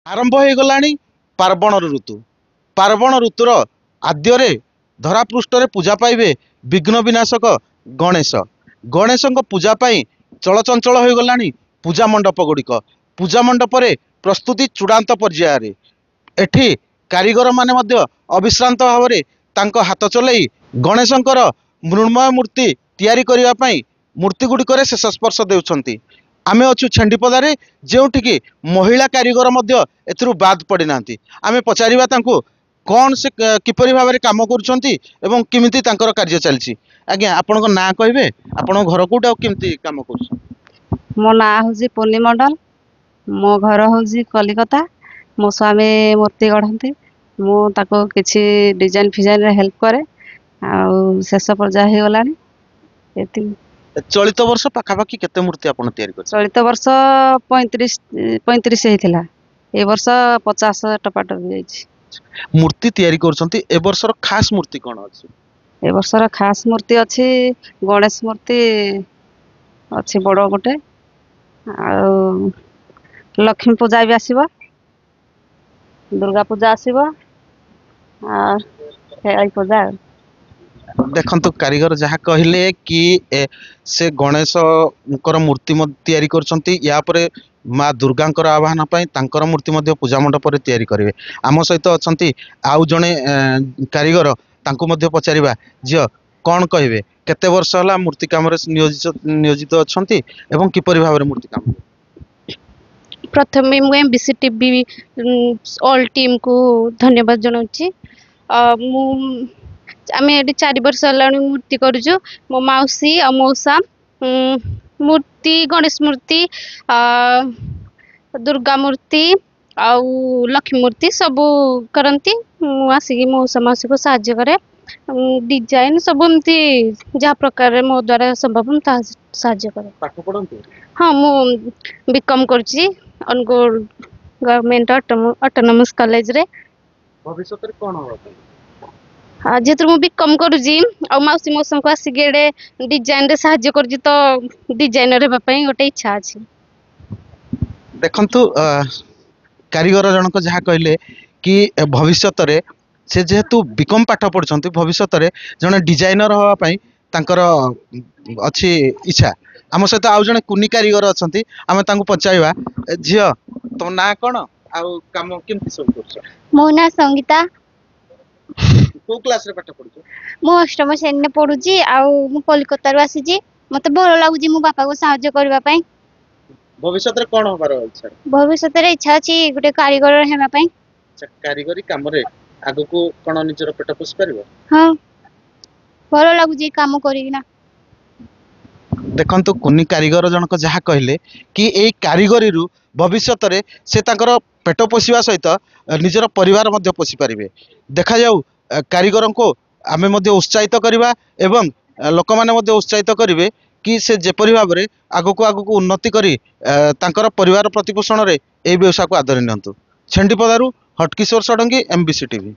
आरंभ हो गलानी पार्वण ऋतु। पार्वण ऋतुर आद्य धरापृष्ठ पूजा पाइबे विघ्न विनाशक गणेश। गणेश पूजा पाई चलचंचल हो गलानी पूजा मंडप गुड़िक। पूजा मंडप प्रस्तुति चूड़ांत पर्यायर। एठी कारीगर माने मध्य अविश्रांत भाव में हाथ चलई गणेशंकर मृण्मय मूर्ति तैयारी करने पाई मूर्ति गुड़िक शेष स्पर्श देउछंती। आमे अच्छु छेंडीपदारे जोठिकी महिला कारीगर मध्य एथिरु बाद पड़ी नांती। आमे पचारिबा तांको कौन से किपरि भाव में काम करुछंती एवं किमिति तांकर कार्य चलछि। आज्ञा आपनको ना कहबे, आपन घर कोटा और किमिति काम करुछ? मो ना होजी पोनी मंडल, मो घर होजी कलिकता। मो स्वामी मूर्ति गढ़ंती, मु ताको किछि डिजाइन फिजाइन रे हेल्प करे आ शेष पर्जा हे गलानी। एति चलित वर्ष पाखापाखि केते मूर्ति आपन तैयारी कर? चलित वर्ष 35 हेतिला, ए वर्ष 50 टपाट जाइछि। मूर्ति तैयारी करछंती। ए वर्षर खास मूर्ति कोन अछि? ए वर्षर खास मूर्ति अछि गणेश मूर्ति अछि बड़ गोटे, आ लक्ष्मी पूजा भी आसीबो, दुर्गा पूजा आसीबो आ खेलाई पूजा। देखंतु कारीगर जहाँ कहले कि से गणेश मूर्ति तैयारी करछंती। या परे माँ दुर्गांकर आवाहन पाई तांकर मूर्ति मध्य पूजा मंडप रे तैयारी करिवे। आम सहित अछंती आउ जणे कारीगर, तांको मध्य पचारिबा। झियो कौन कहबे, केते वर्ष होला मूर्ति काम रे नियोजित अछंती एवं किपरि भाव रे मूर्ति काम? प्रथमे मु एमबीसी टीवी ऑल टीम को धन्यवाद जनाउछि। मु आमे एडी 4 वर्ष हलाणी मूर्ति करूछु। मो माउसी आ मौसा मूर्ति, गणेश मूर्ति, दुर्गा मूर्ति आ लक्ष्मी मूर्ति सब करंती। मु आसी मौसा माउसी को सहाय्य करे। डिजाइन सब एमती जहाँ प्रकार मो द्वारा संभव ता सहाय्य करे। पाठ पढंती? हाँ, मु बीकॉम करछि अनुगुल गवर्नमेंट ऑटोनोमस कॉलेज रे। भविष्य रे कोन होबा? हाँ, जेतु मु बीकॉम करूछि आ माउसी मौसा को आसी गेडे डिजाइन रे सहाय्य करछि, तो डिजाइनर हेबा पई गोटे इच्छा अछि। देखंतु कारीगर जनक जहाँ कहले कि भविष्य रे से जेहेतु बीकॉम पाठ पढ़छंती, भविष्य रे जने डिजाइनर होबा पई तांकर अछि इच्छा। आम सहित आउ जने कुनी कारीगर अछंती, आमे तांको पचाइबा। झियो तो ना कोन आउ काम केमति सब करछ? मो ना संगीता। को क्लास रे पाठ पढछ? मो अष्टम श्रेणी में पढुची आ मु कोलकाता रु आसीची। मते भलो लागुची मो बापा को सहाय्य करबा पई। भविष्य रे कोन होबार इच्छा? भविष्य रे इच्छा अछि गुटे कारीगर हेबा पई। कारीगरी काम रे आगु को कोन निजर पेट पोष परबो? हां, भलो लागुची काम करिना। देखंतु कुनी कारीगर जनक जहाँ कहले कि ए कारीगरी रु भविष्य रे से तांकर पेट पोषिबा सहित निजर परिवार मध्य पोषि पारिबे। देखा जाऊ कारीगर को आमे मध्य उत्साहित करिबा एवं लोक माने मध्य उत्साहित करिवे कि से जेपरि भाव में आगु को उन्नति करी तांकर परिवार प्रतिपोषण रे ए व्यवसाय को आदर नियंतु। छेंडीपदारू हटकिशोर षडंगी, एमबीसी टीवी।